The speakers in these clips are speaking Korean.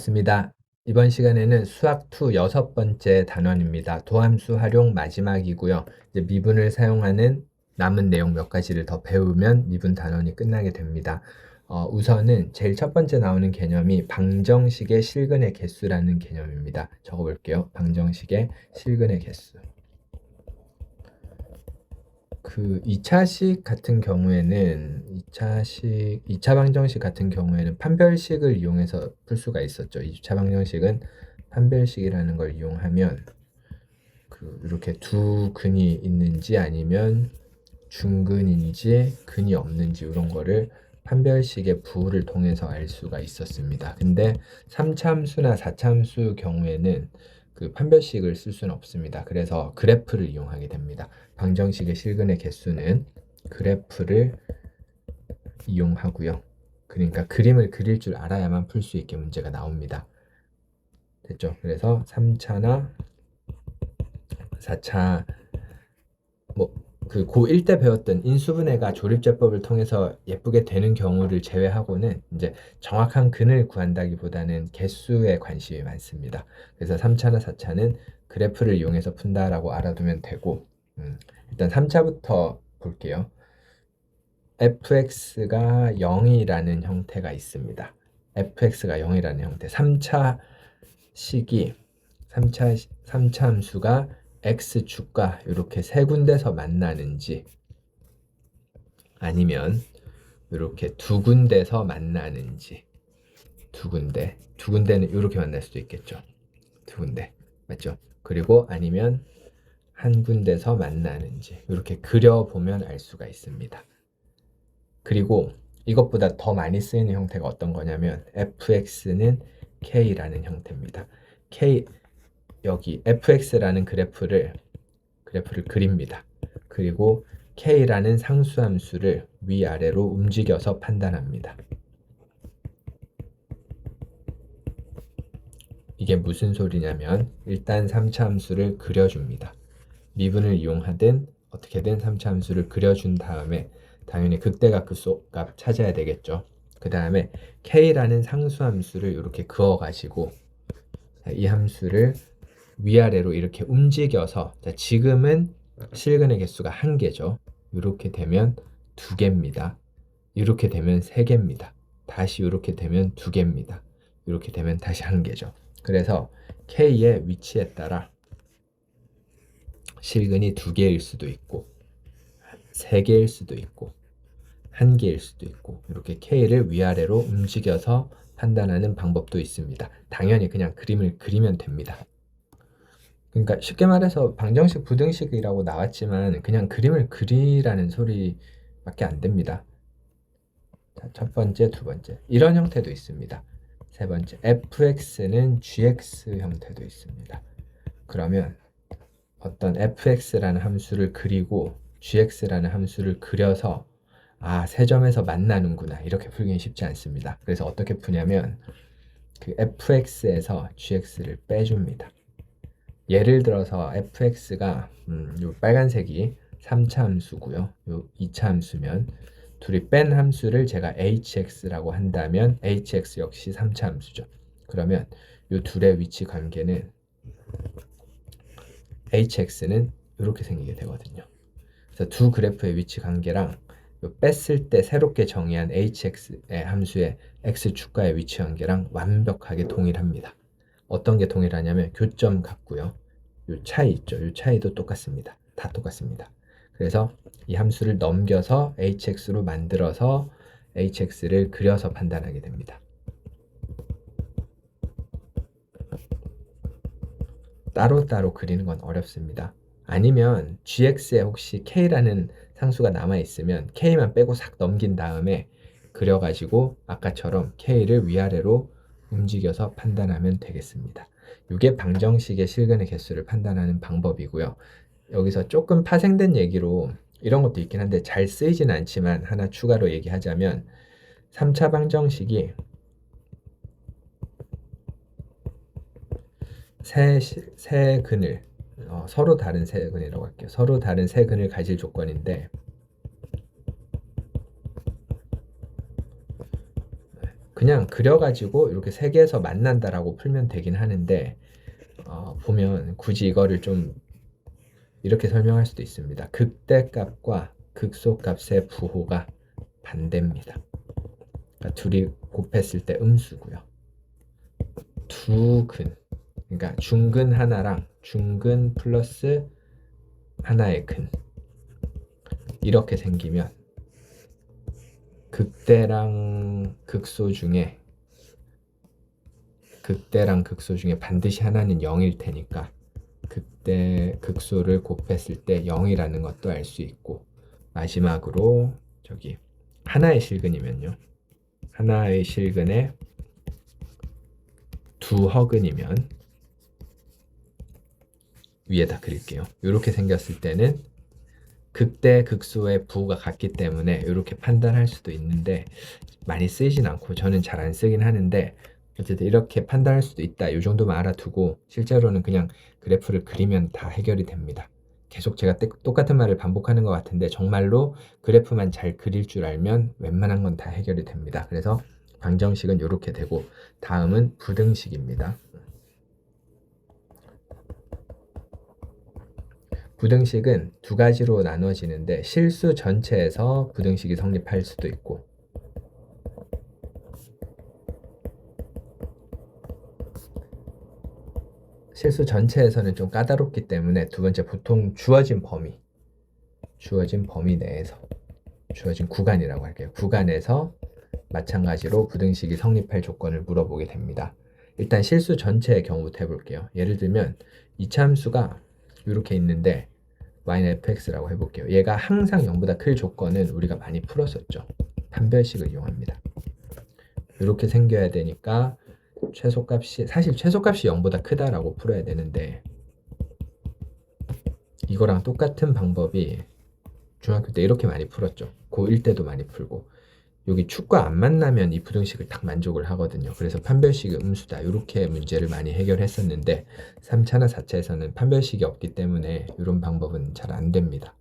반갑습니다. 이번 시간에는 수학2 6번째 단원입니다. 도함수 활용 마지막이고요. 이제 미분을 사용하는 남은 내용 몇 가지를 더 배우면 미분 단원이 끝나게 됩니다. 우선은 제일 첫 번째 나오는 개념이 방정식의 실근의 개수라는 개념입니다. 적어볼게요. 방정식의 실근의 개수. 그 2차식 같은 경우에는 2차 방정식 같은 경우에는 판별식을 이용해서 풀 수가 있었죠. 2차 방정식은 판별식이라는 걸 이용하면 이렇게 두 근이 있는지 아니면 중근인지 근이 없는지 이런 거를 판별식의 부호를 통해서 알 수가 있었습니다. 근데 3차함수나 4차함수 경우에는 그 판별식을 쓸 수는 없습니다. 그래서 그래프를 이용하게 됩니다. 방정식의 실근의 개수는 그래프를 이용하고요. 그러니까 그림을 그릴 줄 알아야만 풀 수 있게 문제가 나옵니다. 됐죠? 그래서 3차나 4차 그 고1 때 배웠던 인수분해가 조립제법을 통해서 예쁘게 되는 경우를 제외하고는 이제 정확한 근을 구한다기보다는 개수에 관심이 많습니다. 그래서 3차나 4차는 그래프를 이용해서 푼다라고 알아두면 되고, 일단 3차부터 볼게요. fx가 0이라는 형태가 있습니다. fx가 0이라는 형태. 3차 함수가 x축과 이렇게 세 군데서 만나는지 아니면 이렇게 두 군데서 만나는지 두 군데는 이렇게 만날 수도 있겠죠. 두 군데 맞죠? 그리고 아니면 한 군데서 만나는지 이렇게 그려보면 알 수가 있습니다. 그리고 이것보다 더 많이 쓰이는 형태가 어떤 거냐면 fx는 k라는 형태입니다. 여기 fx라는 그래프를 그립니다. 그리고 k라는 상수함수를 위아래로 움직여서 판단합니다. 이게 무슨 소리냐면 일단 3차 함수를 그려줍니다. 미분을 이용하든 어떻게든 3차 함수를 그려준 다음에 당연히 극대각수 값 찾아야 되겠죠. 그 다음에 k라는 상수함수를 이렇게 그어가지고 이 함수를 위아래로 이렇게 움직여서 지금은 실근의 개수가 1개죠. 이렇게 되면 2개입니다. 이렇게 되면 3개입니다. 다시 이렇게 되면 2개입니다. 이렇게 되면 다시 1개죠. 그래서 K의 위치에 따라 실근이 2개일 수도 있고 3개일 수도 있고 1개일 수도 있고 이렇게 K를 위아래로 움직여서 판단하는 방법도 있습니다. 당연히 그냥 그림을 그리면 됩니다. 그러니까 쉽게 말해서 방정식 부등식이라고 나왔지만 그냥 그림을 그리라는 소리밖에 안 됩니다. 자, 첫 번째, 두 번째 이런 형태도 있습니다. 세 번째 fx는 gx 형태도 있습니다. 그러면 어떤 fx라는 함수를 그리고 gx라는 함수를 그려서 세 점에서 만나는구나 이렇게 풀기는 쉽지 않습니다. 그래서 어떻게 푸냐면 그 fx에서 gx를 빼줍니다. 예를 들어서 fx가 요 빨간색이 3차 함수고요. 요 2차 함수면 둘이 뺀 함수를 제가 hx라고 한다면 hx 역시 3차 함수죠. 그러면 요 둘의 위치 관계는 hx는 이렇게 생기게 되거든요. 그래서 두 그래프의 위치 관계랑 요 뺐을 때 새롭게 정의한 hx의 함수의 x축과의 위치 관계랑 완벽하게 동일합니다. 어떤 게 동일하냐면 교점 같고요. 요 차이 있죠. 요 차이도 똑같습니다. 다 똑같습니다. 그래서 이 함수를 넘겨서 hx로 만들어서 hx를 그려서 판단하게 됩니다. 따로따로 그리는 건 어렵습니다. 아니면 gx에 혹시 k라는 상수가 남아있으면 k만 빼고 싹 넘긴 다음에 그려가지고 아까처럼 k를 위아래로 움직여서 판단하면 되겠습니다. 이게 방정식의 실근의 개수를 판단하는 방법이고요. 여기서 조금 파생된 얘기로 이런 것도 있긴 한데 잘 쓰이진 않지만 하나 추가로 얘기하자면 3차 방정식이 세 근을 서로 다른 세 근이라고 할게요. 서로 다른 세 근을 가질 조건인데 그냥 그려가지고 이렇게 세 개에서 만난다라고 풀면 되긴 하는데 보면 굳이 이거를 좀 이렇게 설명할 수도 있습니다. 극대값과 극소값의 부호가 반대입니다. 그러니까 둘이 곱했을 때 음수고요. 두 근, 그러니까 중근 하나랑 중근 플러스 하나의 근 이렇게 생기면 극대랑 극소 중에 반드시 하나는 0일 테니까 극대 극소를 곱했을 때 0이라는 것도 알 수 있고, 마지막으로 저기 하나의 실근이면요, 하나의 실근에 두 허근이면 위에다 그릴게요. 이렇게 생겼을 때는 극대 극소의 부호가 같기 때문에 이렇게 판단할 수도 있는데 많이 쓰이진 않고 저는 잘 안 쓰긴 하는데, 어쨌든 이렇게 판단할 수도 있다, 이 정도만 알아두고 실제로는 그냥 그래프를 그리면 다 해결이 됩니다. 계속 제가 똑같은 말을 반복하는 것 같은데 정말로 그래프만 잘 그릴 줄 알면 웬만한 건 다 해결이 됩니다. 그래서 방정식은 이렇게 되고, 다음은 부등식입니다. 부등식은 두 가지로 나눠지는데 실수 전체에서 부등식이 성립할 수도 있고, 실수 전체에서는 좀 까다롭기 때문에 두 번째, 보통 주어진 범위 내에서, 주어진 구간이라고 할게요. 구간에서 마찬가지로 부등식이 성립할 조건을 물어보게 됩니다. 일단 실수 전체의 경우부터 해볼게요. 예를 들면 이차함수가 이렇게 있는데 y는 fx라고 해볼게요. 얘가 항상 0보다 클 조건은 우리가 많이 풀었었죠. 판별식을 이용합니다. 이렇게 생겨야 되니까 사실 최소값이 0보다 크다라고 풀어야 되는데, 이거랑 똑같은 방법이 중학교 때 이렇게 많이 풀었죠. 고1 때도 많이 풀고, 여기 축과 안 만나면 이 부등식을 딱 만족을 하거든요. 그래서 판별식이 음수다, 이렇게 문제를 많이 해결했었는데 3차나 4차에서는 판별식이 없기 때문에 이런 방법은 잘 안 됩니다.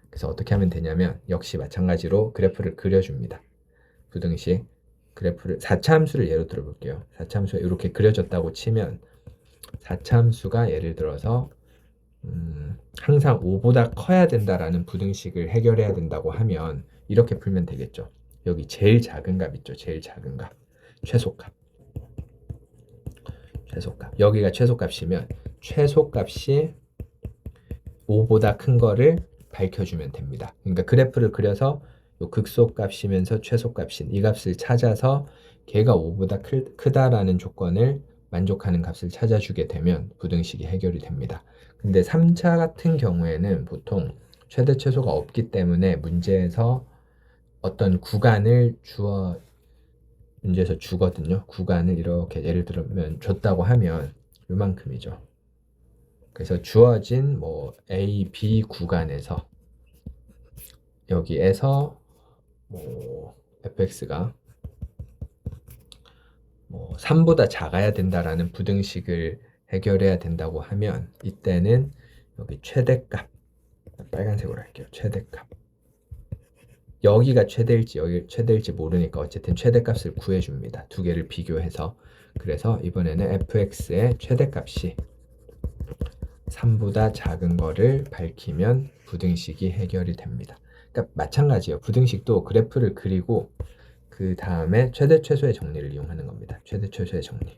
그래서 어떻게 하면 되냐면 역시 마찬가지로 그래프를 그려줍니다. 부등식 그래프를 4차 함수를 예로 들어볼게요. 4차 함수가 이렇게 그려졌다고 치면 4차 함수가 예를 들어서 항상 5보다 커야 된다라는 부등식을 해결해야 된다고 하면 이렇게 풀면 되겠죠. 여기 제일 작은 값 있죠. 제일 작은 값, 최소값. 여기가 최소값이면 최소값이 5보다 큰 거를 밝혀주면 됩니다. 그러니까 그래프를 그려서 요 극소값이면서 최소값인 이 값을 찾아서 걔가 5보다 크다라는 조건을 만족하는 값을 찾아주게 되면 부등식이 해결이 됩니다. 근데 3차 같은 경우에는 보통 최대 최소가 없기 때문에 문제에서 어떤 구간을 문제에서 주거든요. 구간을 이렇게 예를 들면 줬다고 하면 요만큼이죠. 그래서 주어진 뭐 A, B 구간에서 여기에서 뭐 fx가 뭐 3보다 작아야 된다라는 부등식을 해결해야 된다고 하면 이때는 여기 최대값, 빨간색으로 할게요. 최대값. 여기가 최대일지 여기 최대일지 모르니까 어쨌든 최대값을 구해줍니다. 두 개를 비교해서. 그래서 이번에는 fx의 최대값이 3보다 작은 거를 밝히면 부등식이 해결이 됩니다. 그러니까 마찬가지예요. 부등식도 그래프를 그리고 그 다음에 최대 최소의 정리를 이용하는 겁니다. 최대 최소의 정리.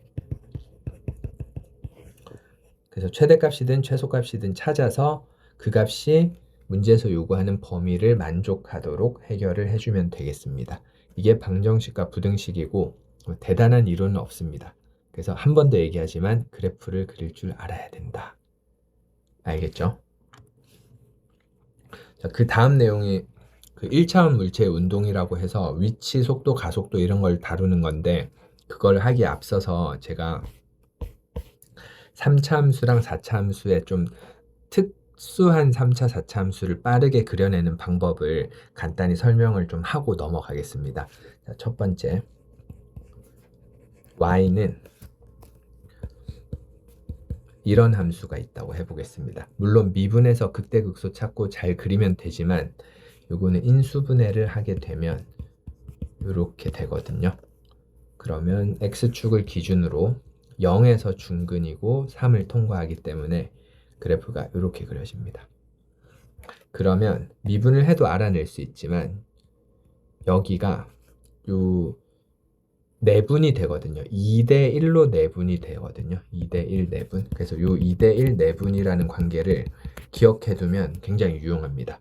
그래서 최대값이든 최소값이든 찾아서 그 값이 문제에서 요구하는 범위를 만족하도록 해결을 해주면 되겠습니다. 이게 방정식과 부등식이고 대단한 이론은 없습니다. 그래서 한 번 더 얘기하지만 그래프를 그릴 줄 알아야 된다. 알겠죠? 자, 그 다음 내용이 그 1차원 물체의 운동이라고 해서 위치, 속도, 가속도 이런 걸 다루는 건데, 그걸 하기에 앞서서 제가 3차 함수랑 4차 함수의 좀 특수한 3차, 4차 함수를 빠르게 그려내는 방법을 간단히 설명을 좀 하고 넘어가겠습니다. 자, 첫 번째, y는 이런 함수가 있다고 해보겠습니다. 물론 미분해서 극대극소 찾고 잘 그리면 되지만 요거는 인수분해를 하게 되면 이렇게 되거든요. 그러면 x축을 기준으로 0에서 중근이고 3을 통과하기 때문에 그래프가 이렇게 그려집니다. 그러면 미분을 해도 알아낼 수 있지만 여기가 요 내분이 되거든요. 2대 1로 내분이 되거든요. 2대 1 내분. 그래서 요 2대 1 내분이라는 관계를 기억해 두면 굉장히 유용합니다.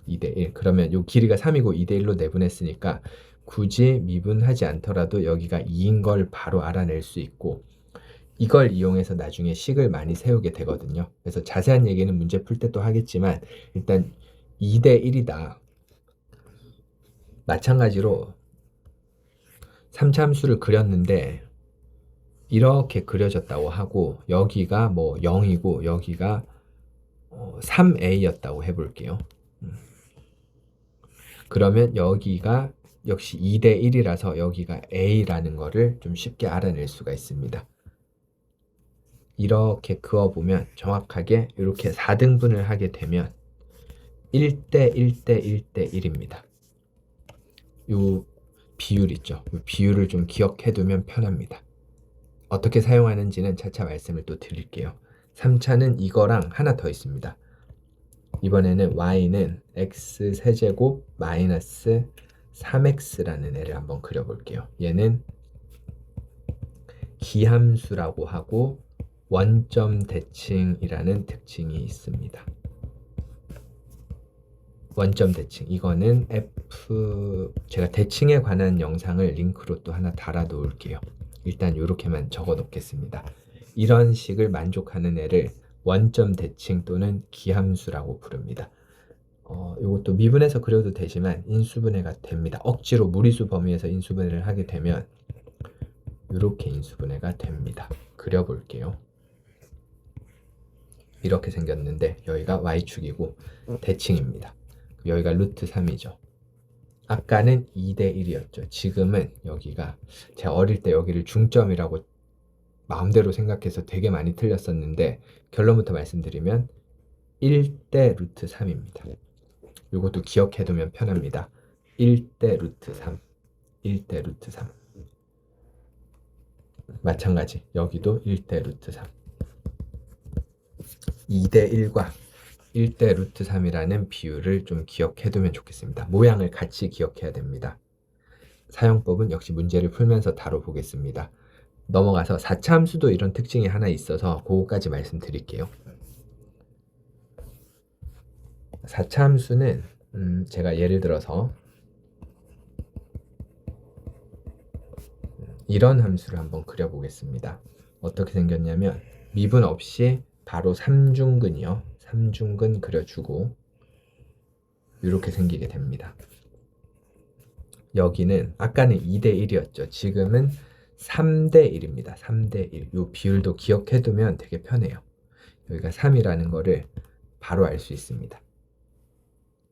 2대 1. 그러면 요 길이가 3이고 2대 1로 내분했으니까 굳이 미분하지 않더라도 여기가 2인 걸 바로 알아낼 수 있고 이걸 이용해서 나중에 식을 많이 세우게 되거든요. 그래서 자세한 얘기는 문제 풀 때 또 하겠지만 일단 2대 1이다. 마찬가지로 3참수를 그렸는데 이렇게 그려졌다고 하고 여기가 뭐 0이고 여기가 3a였다고 해볼게요. 그러면 여기가 역시 2대 1이라서 여기가 a라는 거를 좀 쉽게 알아낼 수가 있습니다. 이렇게 그어보면 정확하게 이렇게 4등분을 하게 되면 1대 1대 1대 1입니다. 이 비율 있죠. 이 비율을 좀 기억해 두면 편합니다. 어떻게 사용하는지는 차차 말씀을 또 드릴게요. 3차는 이거랑 하나 더 있습니다. 이번에는 y는 x 세제곱 마이너스 3x라는 애를 한번 그려볼게요. 얘는 기함수라고 하고 원점 대칭이라는 특징이 있습니다. 원점 대칭. 이거는 제가 대칭에 관한 영상을 링크로 또 하나 달아 놓을게요. 일단 이렇게만 적어 놓겠습니다. 이런 식을 만족하는 애를 원점 대칭 또는 기함수라고 부릅니다. 이것도 미분해서 그려도 되지만 인수분해가 됩니다. 억지로 무리수 범위에서 인수분해를 하게 되면 이렇게 인수분해가 됩니다. 그려볼게요. 이렇게 생겼는데 여기가 y축이고 대칭입니다. 여기가 루트 3이죠. 아까는 2대 1이었죠. 지금은 여기가 제가 어릴 때 여기를 중점이라고 마음대로 생각해서 되게 많이 틀렸었는데 결론부터 말씀드리면 1대 루트 3입니다. 이것도 기억해두면 편합니다. 1대 루트 3, 1대 루트 3. 마찬가지 여기도 1대 루트 3. 2대 1과 1대 루트 3이라는 비율을 좀 기억해두면 좋겠습니다. 모양을 같이 기억해야 됩니다. 사용법은 역시 문제를 풀면서 다뤄보겠습니다. 넘어가서 4차 함수도 이런 특징이 하나 있어서 그거까지 말씀드릴게요. 4차 함수는 제가 예를 들어서 이런 함수를 한번 그려보겠습니다. 어떻게 생겼냐면 미분 없이 바로 3중근이요. 3중근 그려주고 이렇게 생기게 됩니다. 여기는 아까는 2대 1이었죠. 지금은 3대 1입니다. 3대 1. 이 비율도 기억해두면 되게 편해요. 여기가 3이라는 거를 바로 알 수 있습니다.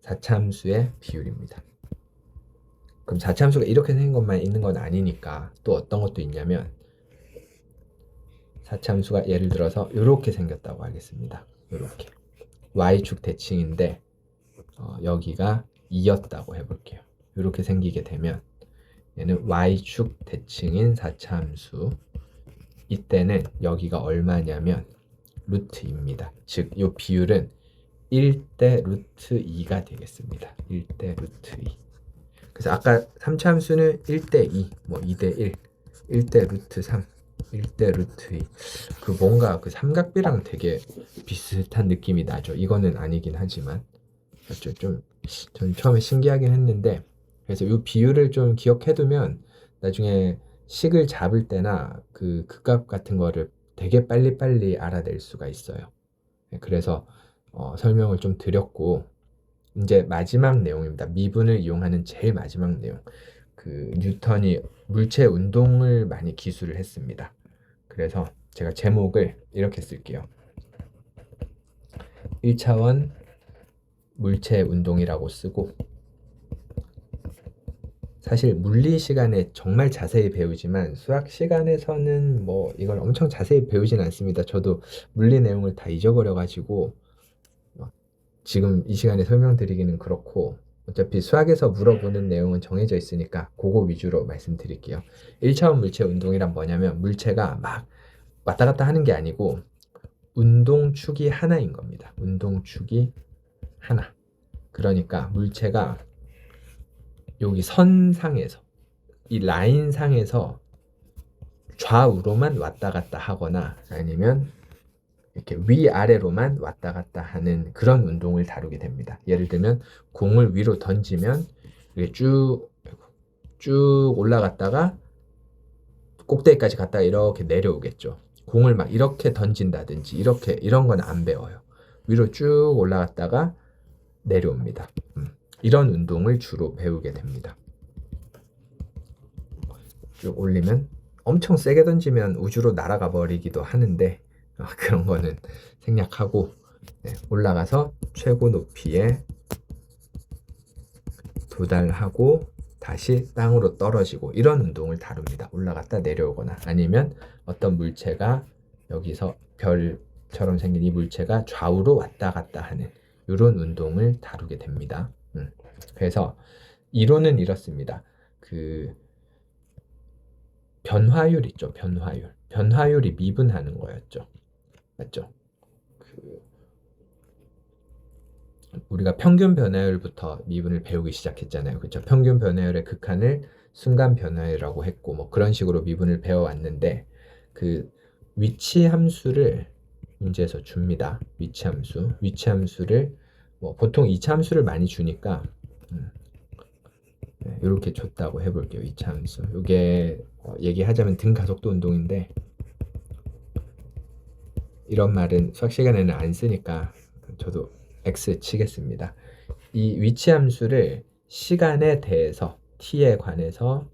4차 함수의 비율입니다. 그럼 4차 함수가 이렇게 생긴 것만 있는 건 아니니까 또 어떤 것도 있냐면 4차 함수가 예를 들어서 이렇게 생겼다고 하겠습니다. 이렇게 y축 대칭인데 여기가 2였다고 해볼게요. 이렇게 생기게 되면 얘는 y축 대칭인 4차 함수. 이때는 여기가 얼마냐면 루트 2입니다. 즉 이 비율은 1대 루트 2가 되겠습니다. 1대 루트 2. 그래서 아까 3차 함수는 1대 2, 뭐 2대 1, 1대 루트 3, 1대 루트 2. 그 뭔가 그 삼각비랑 되게 비슷한 느낌이 나죠. 이거는 아니긴 하지만. 맞죠? 전 처음에 신기하긴 했는데 그래서 이 비율을 좀 기억해두면 나중에 식을 잡을 때나 그 극값 같은 거를 되게 빨리빨리 알아낼 수가 있어요. 그래서 설명을 좀 드렸고 이제 마지막 내용입니다. 미분을 이용하는 제일 마지막 내용. 그 뉴턴이 물체 운동을 많이 기술을 했습니다. 그래서 제가 제목을 이렇게 쓸게요. 1차원 물체 운동이라고 쓰고 사실 물리 시간에 정말 자세히 배우지만 수학 시간에서는 뭐 이걸 엄청 자세히 배우진 않습니다. 저도 물리 내용을 다 잊어버려 가지고 지금 이 시간에 설명드리기는 그렇고 어차피 수학에서 물어보는 내용은 정해져 있으니까 그거 위주로 말씀드릴게요. 1차원 물체 운동이란 뭐냐면 물체가 막 왔다 갔다 하는 게 아니고 운동축이 하나인 겁니다. 운동축이 하나. 그러니까 물체가 여기 선상에서 이 라인상에서 좌우로만 왔다 갔다 하거나 아니면 이렇게 위아래로만 왔다 갔다 하는 그런 운동을 다루게 됩니다. 예를 들면 공을 위로 던지면 이게 쭉 올라갔다가 꼭대기까지 갔다가 이렇게 내려오겠죠. 공을 막 이렇게 던진다든지 이렇게 이런 건 안 배워요. 위로 쭉 올라갔다가 내려옵니다. 이런 운동을 주로 배우게 됩니다. 쭉 올리면 엄청 세게 던지면 우주로 날아가 버리기도 하는데 그런 거는 생략하고 올라가서 최고 높이에 도달하고 다시 땅으로 떨어지고 이런 운동을 다룹니다. 올라갔다 내려오거나 아니면 어떤 물체가 여기서 별처럼 생긴 이 물체가 좌우로 왔다 갔다 하는 이런 운동을 다루게 됩니다. 그래서 이론은 이렇습니다. 그 변화율 있죠. 변화율이 미분하는 거였죠. 맞죠? 우리가 평균 변화율부터 미분을 배우기 시작했잖아요. 그렇죠? 평균 변화율의 극한을 순간 변화율이라고 했고 뭐 그런 식으로 미분을 배워왔는데 그 위치 함수를 문제에서 줍니다. 위치 함수를 뭐 보통 이차 함수를 많이 주니까 이렇게 줬다고 해볼게요. 이차 함수. 이게 얘기하자면 등 가속도 운동인데 이런 말은 수학 시간에는 안 쓰니까 저도 X 치겠습니다. 이 위치 함수를 시간에 대해서 t에 관해서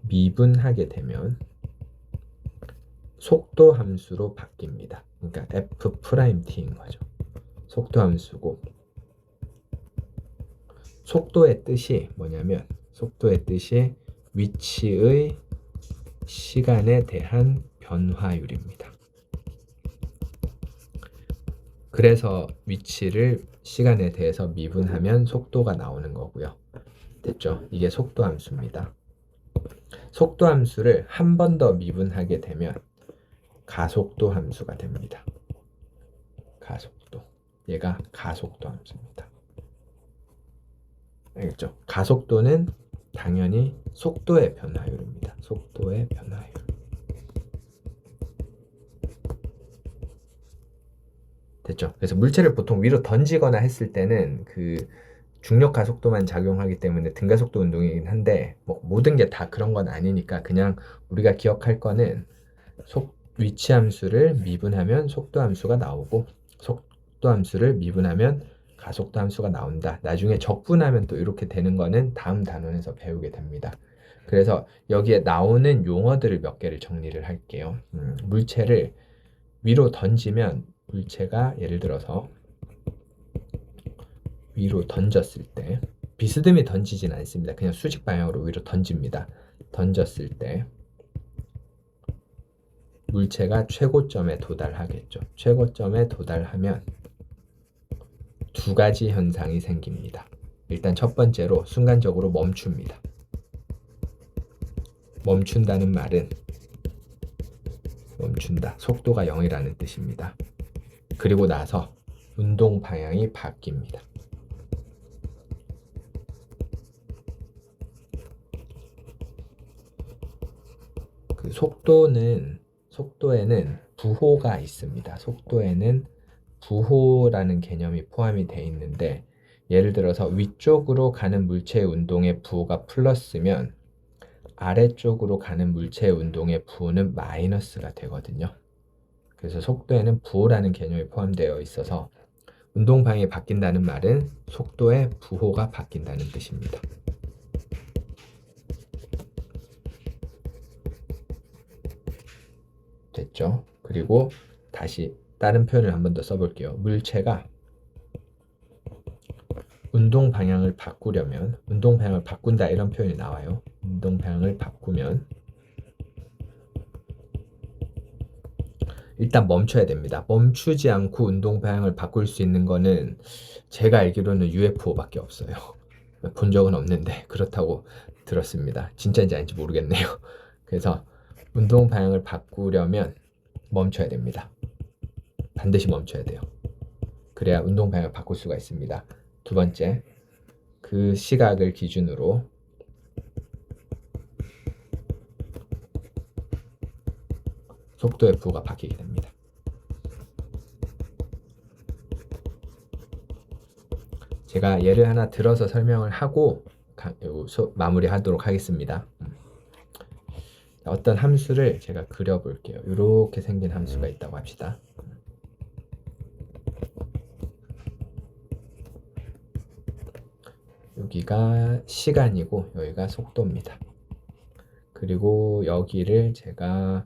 미분하게 되면 속도 함수로 바뀝니다. 그러니까 f't인 거죠. 속도 함수고 속도의 뜻이 뭐냐면 속도의 뜻이 위치의 시간에 대한 변화율입니다. 그래서 위치를 시간에 대해서 미분하면 속도가 나오는 거고요. 됐죠? 이게 속도 함수입니다. 속도 함수를 한 번 더 미분하게 되면 가속도 함수가 됩니다. 가속도. 얘가 가속도 함수입니다. 알겠죠? 가속도는 당연히 속도의 변화율입니다. 속도의 변화율. 됐죠? 그래서 물체를 보통 위로 던지거나 했을 때는 그 중력 가속도만 작용하기 때문에 등가속도 운동이긴 한데 뭐 모든 게 다 그런 건 아니니까 그냥 우리가 기억할 거는 위치 함수를 미분하면 속도 함수가 나오고 속도 함수를 미분하면 가속도 함수가 나온다. 나중에 적분하면 또 이렇게 되는 거는 다음 단원에서 배우게 됩니다. 그래서 여기에 나오는 용어들을 몇 개를 정리를 할게요. 물체를 위로 던지면 물체가 예를 들어서 위로 던졌을 때 비스듬히 던지진 않습니다. 그냥 수직 방향으로 위로 던집니다. 던졌을 때 물체가 최고점에 도달하겠죠. 최고점에 도달하면 두 가지 현상이 생깁니다. 일단 첫 번째로 순간적으로 멈춥니다. 멈춘다는 말은 멈춘다. 속도가 0이라는 뜻입니다. 그리고 나서 운동 방향이 바뀝니다. 그 속도에는 부호가 있습니다. 속도에는 부호라는 개념이 포함이 되어 있는데 예를 들어서 위쪽으로 가는 물체의 운동의 부호가 플러스면 아래쪽으로 가는 물체의 운동의 부호는 마이너스가 되거든요. 그래서 속도에는 부호라는 개념이 포함되어 있어서 운동 방향이 바뀐다는 말은 속도의 부호가 바뀐다는 뜻입니다. 됐죠? 그리고 다시 다른 표현을 한 번 더 써볼게요. 물체가 운동 방향을 바꾸려면 운동 방향을 바꾼다 이런 표현이 나와요. 운동 방향을 바꾸면 일단 멈춰야 됩니다. 멈추지 않고 운동 방향을 바꿀 수 있는 거는 제가 알기로는 UFO밖에 없어요. 본 적은 없는데 그렇다고 들었습니다. 진짜인지 아닌지 모르겠네요. 그래서 운동 방향을 바꾸려면 멈춰야 됩니다. 반드시 멈춰야 돼요. 그래야 운동 방향을 바꿀 수가 있습니다. 두 번째, 그 시각을 기준으로 속도의 부호가 바뀌게 됩니다. 제가 예를 하나 들어서 설명을 하고 마무리하도록 하겠습니다. 어떤 함수를 제가 그려볼게요. 이렇게 생긴 함수가 있다고 합시다. 여기가 시간이고 여기가 속도입니다. 그리고 여기를 제가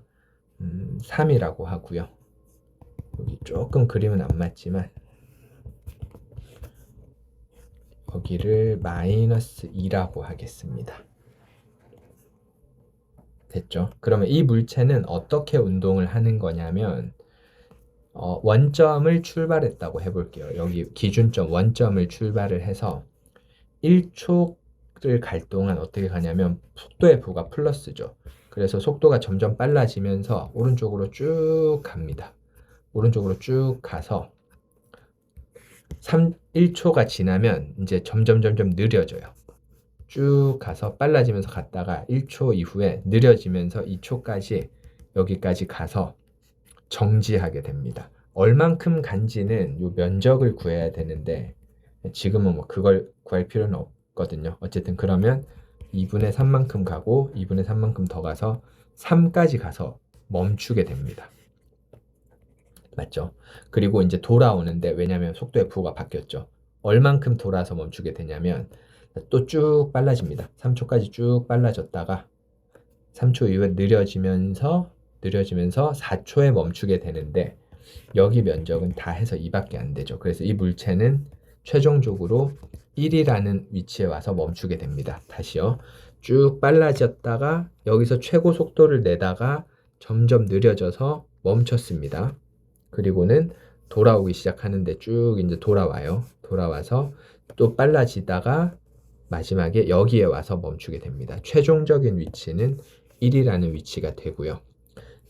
3이라고 하고요. 여기 조금 그림은 안 맞지만 여기를 마이너스 2라고 하겠습니다. 됐죠? 그러면 이 물체는 어떻게 운동을 하는 거냐면 원점을 출발했다고 해볼게요. 여기 기준점 원점을 출발을 해서 1초를 갈 동안 어떻게 가냐면 속도의 부가 플러스죠. 그래서 속도가 점점 빨라지면서 오른쪽으로 쭉 갑니다. 오른쪽으로 쭉 가서 1초가 지나면 이제 점점 느려져요. 쭉 가서 빨라지면서 갔다가 1초 이후에 느려지면서 2초까지 여기까지 가서 정지하게 됩니다. 얼만큼 간지는 요 면적을 구해야 되는데 지금은 뭐 그걸 구할 필요는 없거든요. 어쨌든 그러면 2분의 3만큼 가고 2분의 3만큼 더 가서 3까지 가서 멈추게 됩니다. 맞죠? 그리고 이제 돌아오는데 왜냐면 속도의 부호가 바뀌었죠. 얼만큼 돌아서 멈추게 되냐면 또 쭉 빨라집니다. 3초까지 쭉 빨라졌다가 3초 이후에 느려지면서 4초에 멈추게 되는데 여기 면적은 다 해서 2밖에 안 되죠. 그래서 이 물체는 최종적으로 1이라는 위치에 와서 멈추게 됩니다. 다시요. 쭉 빨라졌다가 여기서 최고 속도를 내다가 점점 느려져서 멈췄습니다. 그리고는 돌아오기 시작하는데 쭉 이제 돌아와요. 돌아와서 또 빨라지다가 마지막에 여기에 와서 멈추게 됩니다. 최종적인 위치는 1이라는 위치가 되고요.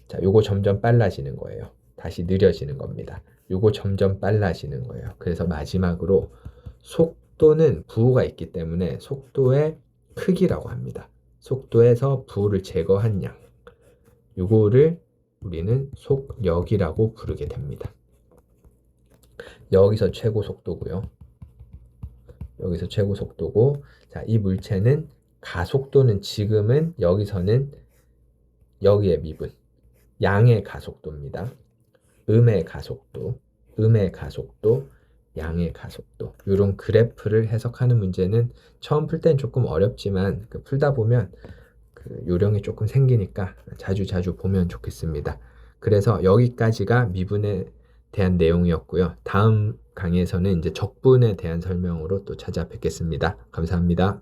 자, 요거 점점 빨라지는 거예요. 다시 느려지는 겁니다. 요거 점점 빨라지는 거예요. 그래서 마지막으로 속도는 부호가 있기 때문에 속도의 크기라고 합니다. 속도에서 부호를 제거한 양. 요거를 우리는 속력이라고 부르게 됩니다. 여기서 최고 속도고요. 여기서 최고 속도고, 자, 이 물체는 가속도는 지금은 여기서는 여기에 미분, 양의 가속도입니다. 음의 가속도, 양의 가속도. 이런 그래프를 해석하는 문제는 처음 풀 땐 조금 어렵지만 풀다 보면 요령이 조금 생기니까 자주 보면 좋겠습니다. 그래서 여기까지가 미분에 대한 내용이었고요. 다음 강의에서는 이제 적분에 대한 설명으로 또 찾아뵙겠습니다. 감사합니다.